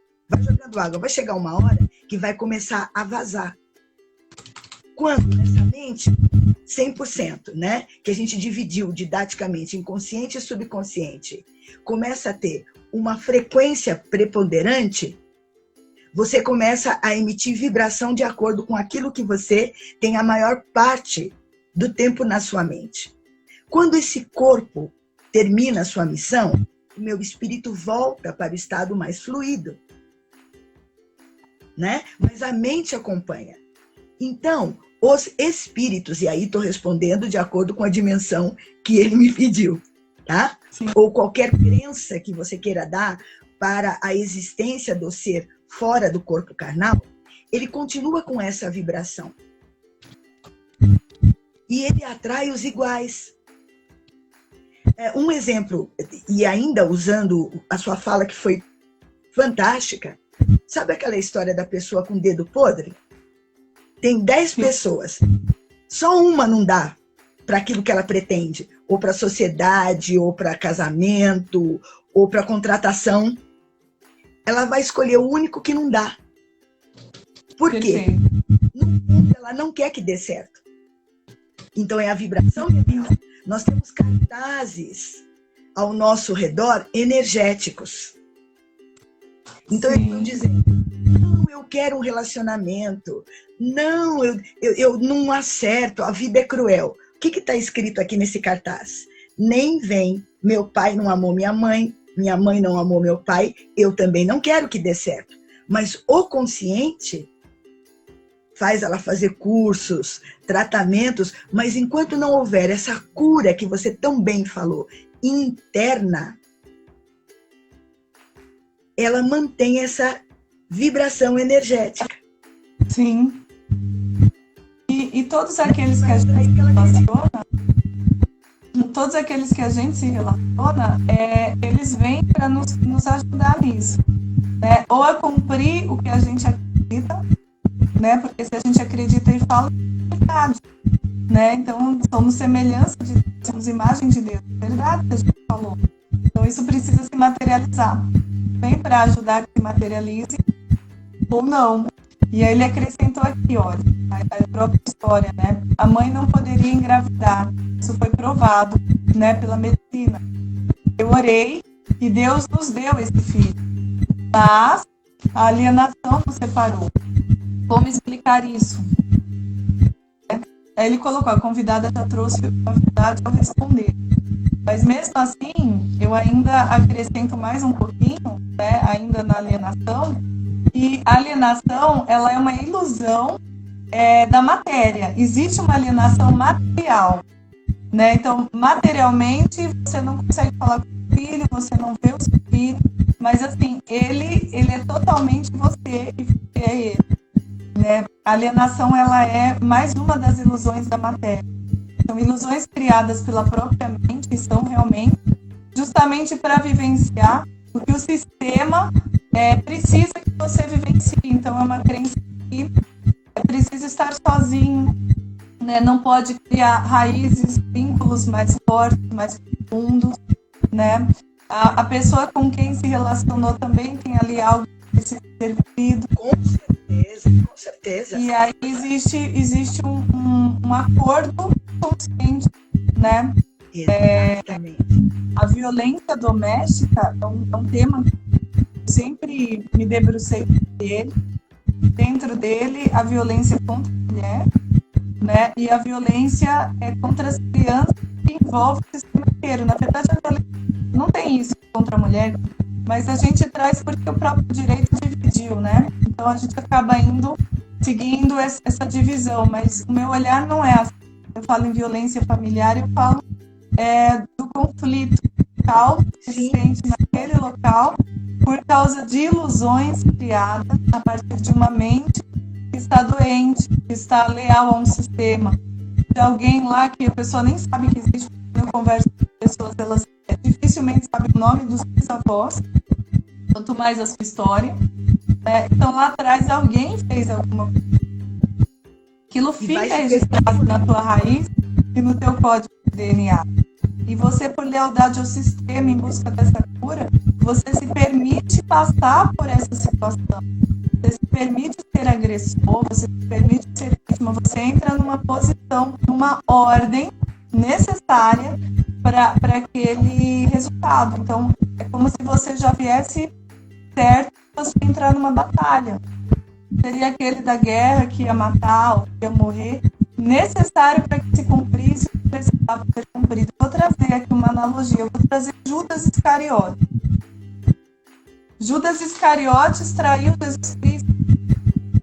S2: vai chegar uma hora que vai começar a vazar. Quando nessa mente, 100%, né, que a gente dividiu didaticamente em consciente e subconsciente, começa a ter uma frequência preponderante, você começa a emitir vibração de acordo com aquilo que você tem a maior parte do tempo na sua mente. Quando esse corpo termina a sua missão, o meu espírito volta para o estado mais fluido, né? Mas a mente acompanha. Então, os espíritos, e aí estou respondendo de acordo com a dimensão que ele me pediu, tá? Sim. Ou qualquer crença que você queira dar para a existência do ser fora do corpo carnal, ele continua com essa vibração. E ele atrai os iguais. Um exemplo, e ainda usando a sua fala que foi fantástica, sabe aquela história da pessoa com o dedo podre? Tem 10 pessoas, só uma não dá para aquilo que ela pretende, ou para a sociedade, ou para casamento, ou para contratação. Ela vai escolher o único que não dá. Por quê? Ela não quer que dê certo. Então é a vibração de Deus. Nós temos cartazes ao nosso redor energéticos. Então eles estão dizendo, não, eu quero um relacionamento, não, eu não acerto, a vida é cruel. O que está escrito aqui nesse cartaz? Nem vem, meu pai não amou minha mãe não amou meu pai, eu também não quero que dê certo. Mas o consciente faz ela fazer cursos, tratamentos, mas enquanto não houver essa cura que você tão bem falou, interna, ela mantém essa vibração energética.
S1: Sim. E todos aqueles que a gente se relaciona, se relaciona, eles vêm para nos ajudar nisso, né? Ou a cumprir o que a gente acredita, né? Porque se a gente acredita e fala, é verdade, né? Então, somos semelhança de Deus, somos imagem de Deus, é verdade que a gente falou. Então, isso precisa se materializar. Vem para ajudar que se materialize ou não. E aí ele acrescentou aqui, olha, a própria história, né? A mãe não poderia engravidar. Isso foi provado, né, pela medicina. Eu orei e Deus nos deu esse filho. Mas a alienação nos separou. Como explicar isso? Aí ele colocou, a convidada já trouxe a verdade ao responder. Mas mesmo assim, eu ainda acrescento mais um pouquinho, né, ainda na alienação. E a alienação, ela é uma ilusão da matéria. Existe uma alienação material, né? Então, materialmente, você não consegue falar com o filho, você não vê o seu filho, mas assim, ele é totalmente você e você é ele, né? A alienação, ela é mais uma das ilusões da matéria. São ilusões criadas pela própria mente, que são realmente justamente para vivenciar o que o sistema precisa que você vivencie. Então, é uma crença que precisa estar sozinho, né? Não pode criar raízes, vínculos mais fortes, mais profundos, né? A pessoa com quem se relacionou também tem ali algo que precisa ser vivido.
S2: Com certeza.
S1: E aí existe um acordo consciente, né?
S2: Exatamente.
S1: A violência doméstica é um tema que eu sempre me debrucei dele. Dentro dele, a violência contra a mulher, né? E a violência contra as crianças que envolve o sistema inteiro. Na verdade, a violência não tem isso contra a mulher, mas a gente traz porque o próprio direito dividiu, né? Então a gente acaba seguindo essa divisão, mas o meu olhar não é assim. Eu falo em violência familiar, eu falo do conflito existente naquele local por causa de ilusões criadas a partir de uma mente que está doente, que está leal a um sistema, de alguém lá que a pessoa nem sabe que existe. Quando eu converso com pessoas, elas dificilmente sabem o nome dos seus avós, quanto mais a sua história. Então lá atrás alguém fez alguma coisa. Aquilo fica registrado na tua raiz e no teu código de DNA. E você, por lealdade ao sistema, em busca dessa cura, você se permite passar por essa situação. Você se permite ser agressor, você se permite ser vítima, você entra numa posição, numa ordem necessária para aquele resultado. Então, é como se você já viesse certo para você entrar numa batalha. Seria aquele da guerra que ia matar ou que ia morrer, necessário para que se cumprisse o que precisava ser cumprido. Vou trazer aqui uma analogia, eu vou trazer Judas Iscariotes. Judas Iscariotes traiu Jesus Cristo,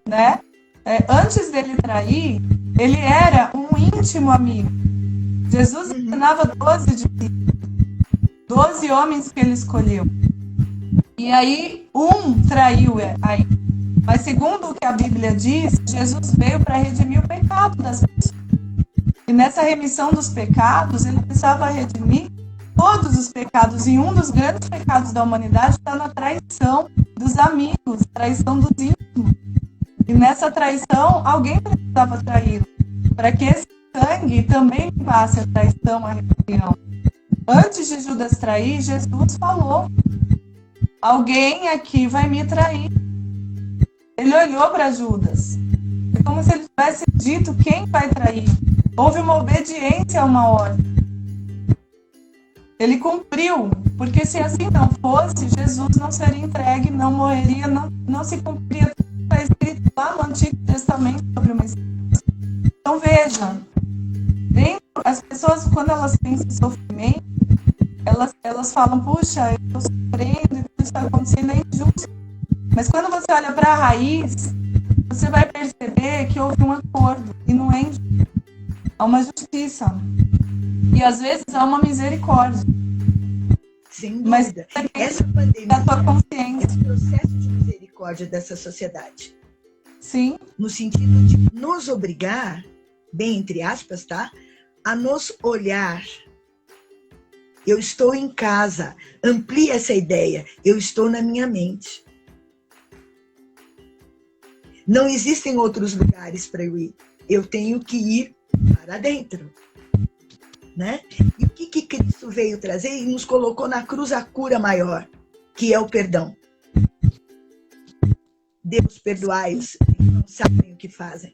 S1: né? Antes dele trair, ele era um íntimo amigo. Jesus ensinava 12 discípulos, 12 homens que ele escolheu. E aí, um traiu aí. Mas segundo o que a Bíblia diz, Jesus veio para redimir o pecado das pessoas. E nessa remissão dos pecados, ele precisava redimir todos os pecados, e um dos grandes pecados da humanidade está na traição dos amigos, traição dos íntimos. E nessa traição, alguém precisava traí-lo, para que esse sangue também levasse a traição, a rebelião. Antes de Judas trair, Jesus falou: alguém aqui vai me trair. Ele olhou para Judas. É como se ele tivesse dito quem vai trair. Houve uma obediência a uma ordem. Ele cumpriu, porque se assim não fosse, Jesus não seria entregue, não morreria, não se cumpria tudo que está escrito lá no Antigo Testamento sobre o Messias. Então veja, as pessoas, quando elas pensam em sofrimento, elas falam: puxa, eu estou sofrendo, tudo está acontecendo, é injusto. Mas quando você olha para a raiz, você vai perceber que houve um acordo, e não é injusto. Há uma justiça. E às vezes há uma misericórdia.
S2: Sem dúvida. Mas essa pandemia,
S1: a tua consciência.
S2: Esse processo de misericórdia dessa sociedade.
S1: Sim.
S2: No sentido de nos obrigar, bem entre aspas, tá? A nos olhar. Eu estou em casa. Amplie essa ideia. Eu estou na minha mente. Não existem outros lugares para eu ir. Eu tenho que ir para dentro. Né? E o que Cristo veio trazer? E nos colocou na cruz a cura maior, que é o perdão. Deus, perdoai-os, eles não sabem o que fazem.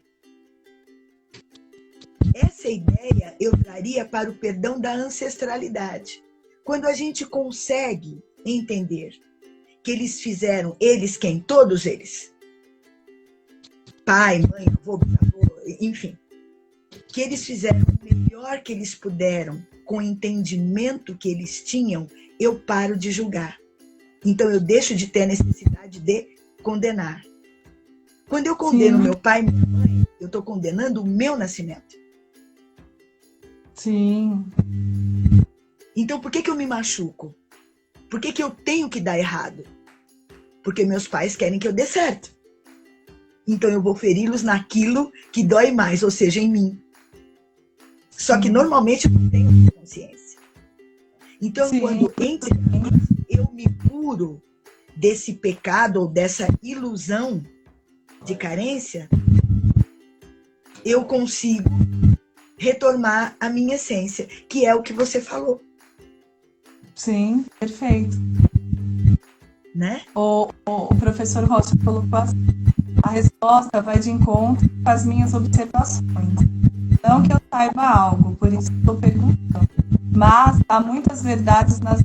S2: Essa ideia eu traria para o perdão da ancestralidade. Quando a gente consegue entender que eles fizeram, eles quem? Todos eles. Pai, mãe, avô, bisavô, enfim. Que eles fizeram o melhor que eles puderam, com o entendimento que eles tinham, eu paro de julgar. Então eu deixo de ter a necessidade de condenar. Quando eu condeno meu pai e minha mãe, eu estou condenando o meu nascimento.
S1: Sim.
S2: Então por que eu me machuco? Por que eu tenho que dar errado? Porque meus pais querem que eu dê certo. Então eu vou feri-los naquilo que dói mais, ou seja, em mim. Só que normalmente eu não tenho consciência. Então, quando entre nós, eu me curo desse pecado ou dessa ilusão de carência, eu consigo retomar a minha essência, que é o que você falou.
S1: Sim, perfeito.
S2: Né?
S1: O professor Rocha colocou assim: a resposta vai de encontro com as minhas observações. Não que eu saiba algo, por isso estou perguntando. Mas há muitas verdades nas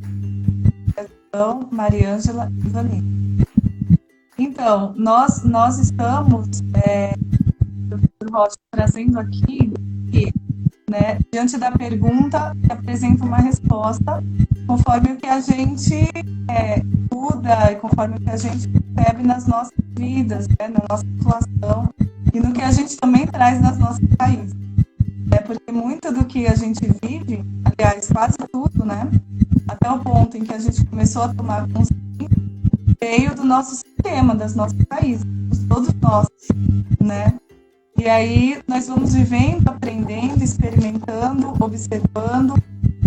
S1: questão, Mariângela e Vanessa. Então, nós estamos, professor Rocha, trazendo aqui que, né, diante da pergunta, apresenta uma resposta conforme o que a gente estuda e conforme o que a gente percebe nas nossas vidas, né, na nossa situação e no que a gente também traz das nossas raízes. Porque muito do que a gente vive, aliás, quase tudo, né, até o ponto em que a gente começou a tomar consciência, veio do nosso sistema, das nossas raízes, todos nós, né? E aí nós vamos vivendo, aprendendo, experimentando, observando,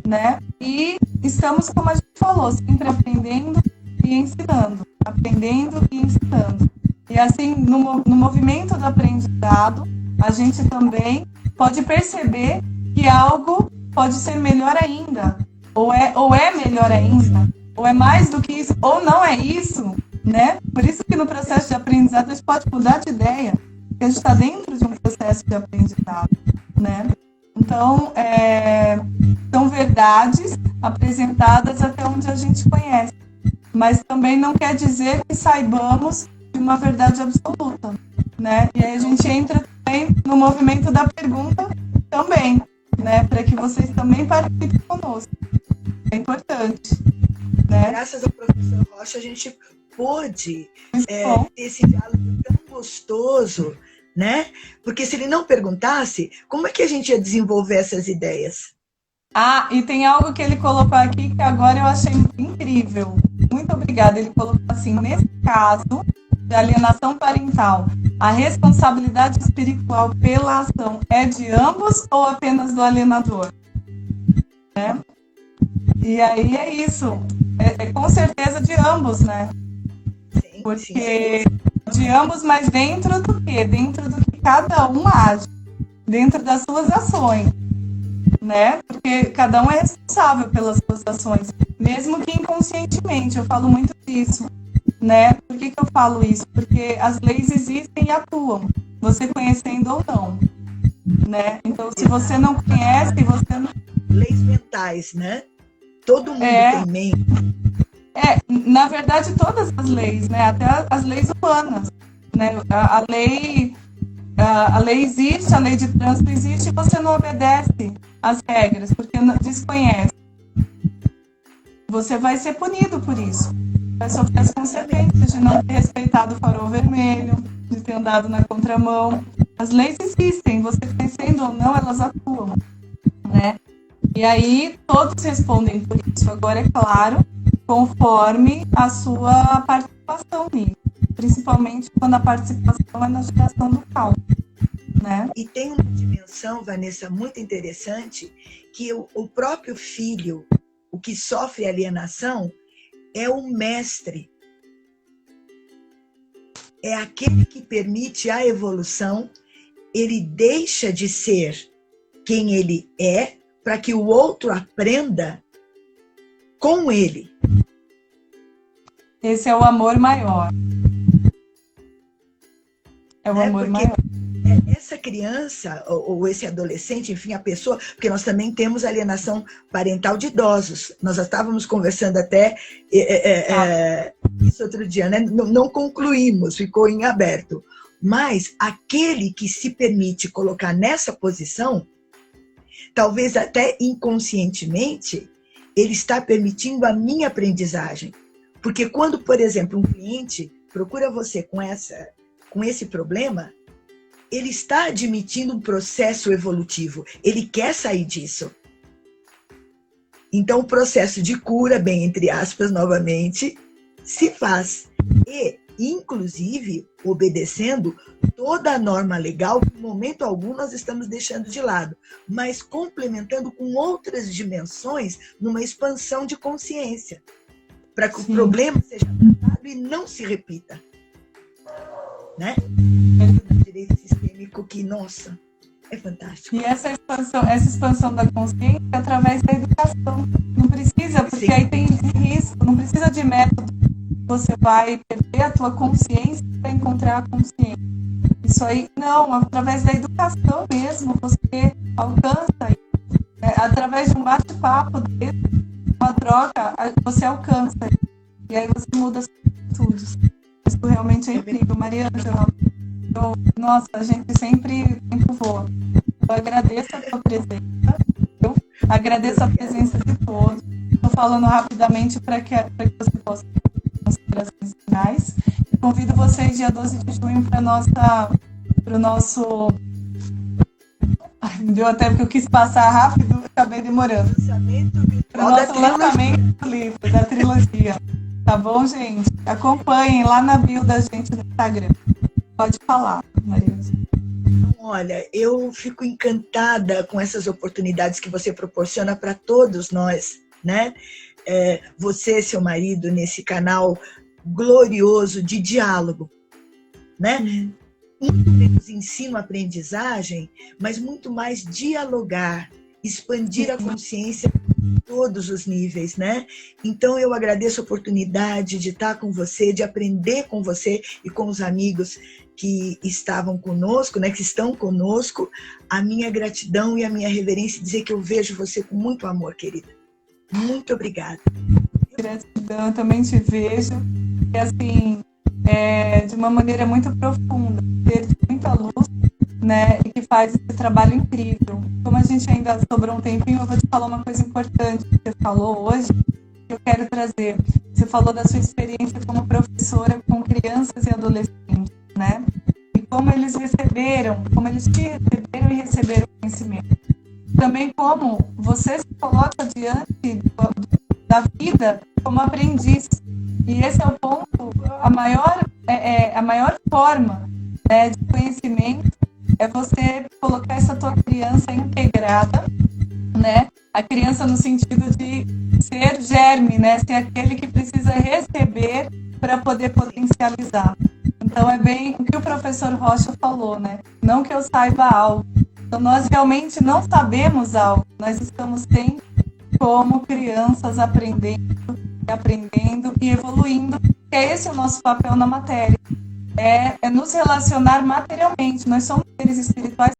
S1: né? E estamos, como a gente falou, sempre aprendendo e ensinando, aprendendo e ensinando. E assim, no movimento do aprendizado, a gente também pode perceber que algo pode ser melhor ainda, ou é melhor ainda, ou é mais do que isso, ou não é isso, né? Por isso que no processo de aprendizado a gente pode mudar de ideia, porque a gente está dentro de um processo de aprendizado, né? Então, são verdades apresentadas até onde a gente conhece, mas também não quer dizer que saibamos de uma verdade absoluta, né? E aí a gente entra também no movimento da pergunta também, né? Para que vocês também participem conosco. É importante, né?
S2: Graças ao professor Rocha, a gente pôde ter esse diálogo tão gostoso, né? Porque se ele não perguntasse, como é que a gente ia desenvolver essas ideias?
S1: Ah, e tem algo que ele colocou aqui que agora eu achei incrível. Muito obrigada. Ele colocou assim: nesse caso de alienação parental, a responsabilidade espiritual pela ação é de ambos ou apenas do alienador? Né? E aí é isso. É com certeza de ambos, né?
S2: Sim,
S1: Porque de ambos, mas dentro do quê? Dentro do que cada um age, dentro das suas ações, né? Porque cada um é responsável pelas suas ações, mesmo que inconscientemente. Eu falo muito disso, né? Por que eu falo isso? Porque as leis existem e atuam, você conhecendo ou não, né? Então, se você não conhece, você não...
S2: Leis mentais, né? Todo mundo tem mente.
S1: Na verdade, todas as leis, né? Até as leis humanas, né? A lei existe, a lei de trânsito existe e você não obedece às regras, porque desconhece. Você vai ser punido por isso. Vai sofrer as consequências de não ter respeitado o farol vermelho, de ter andado na contramão. As leis existem, você conhecendo ou não, elas atuam, né? E aí todos respondem por isso. Agora, é claro, conforme a sua participação nisso. Principalmente quando a participação é na geração do caos, né?
S2: E tem uma dimensão, Vanessa, muito interessante, que o próprio filho, o que sofre alienação, é o mestre. É aquele que permite a evolução, ele deixa de ser quem ele é, para que o outro aprenda com ele.
S1: Esse é o amor maior. É o amor maior.
S2: Essa criança, ou esse adolescente, enfim, a pessoa, porque nós também temos alienação parental de idosos. Nós já estávamos conversando até isso outro dia, né? Não concluímos, ficou em aberto. Mas aquele que se permite colocar nessa posição, talvez até inconscientemente, ele está permitindo a minha aprendizagem. Porque quando, por exemplo, um cliente procura você com esse problema, ele está admitindo um processo evolutivo. Ele quer sair disso. Então, o processo de cura, bem entre aspas, novamente, se faz. E, inclusive, obedecendo toda a norma legal, que, em momento algum, nós estamos deixando de lado, mas complementando com outras dimensões numa expansão de consciência, para que o problema seja tratado e não se repita. Né? Direito sistêmico que, nossa, é fantástico.
S1: E essa expansão da consciência é através da educação. Não precisa, porque Sim. Aí tem risco, não precisa de método. Você vai perder a tua consciência para encontrar a consciência. Isso aí, não, através da educação mesmo, você alcança isso. Através de um bate-papo desse, uma troca, você alcança isso. E aí você muda as atitudes. Isso realmente é incrível, Mariângela. Nossa, a gente sempre voa. Eu agradeço a sua presença. Eu agradeço a presença de todos. Estou falando rapidamente para que você possa ter considerações finais. Convido vocês dia 12 de junho para o nosso... Deu até porque eu quis passar rápido, acabei demorando. Para o nosso lançamento do livro, da trilogia. Tá bom, gente? Acompanhem lá na bio da gente no Instagram. Pode falar, Marisa.
S2: Olha, eu fico encantada com essas oportunidades que você proporciona para todos nós, né? Você, seu marido, nesse canal glorioso de diálogo, né? Muito menos ensino-aprendizagem, mas muito mais dialogar, expandir a consciência em todos os níveis, né? Então eu agradeço a oportunidade de estar com você, de aprender com você e com os amigos que estavam conosco, né, que estão conosco. A minha gratidão e a minha reverência, dizer que eu vejo você com muito amor, querida. Muito obrigada.
S1: Gratidão, eu também te vejo. E assim, de uma maneira muito profunda, de muita luz, né, e que faz esse trabalho incrível. Como a gente ainda sobrou um tempinho, eu vou te falar uma coisa importante que você falou hoje, que eu quero trazer. Você falou da sua experiência como professora com crianças e adolescentes, né? E como eles te receberam e receberam conhecimento. Também como você se coloca diante da vida como aprendiz. E esse é o ponto, a maior forma, né, de conhecimento é você colocar essa tua criança integrada, né, A criança no sentido de ser germe, né? Ser aquele que precisa receber para poder potencializar. Então é bem o que o professor Rocha falou, né? Não que eu saiba algo. Então nós realmente não sabemos algo. Nós estamos sempre como crianças aprendendo e evoluindo. Que é esse o nosso papel na matéria. É nos relacionar materialmente. Nós somos seres espirituais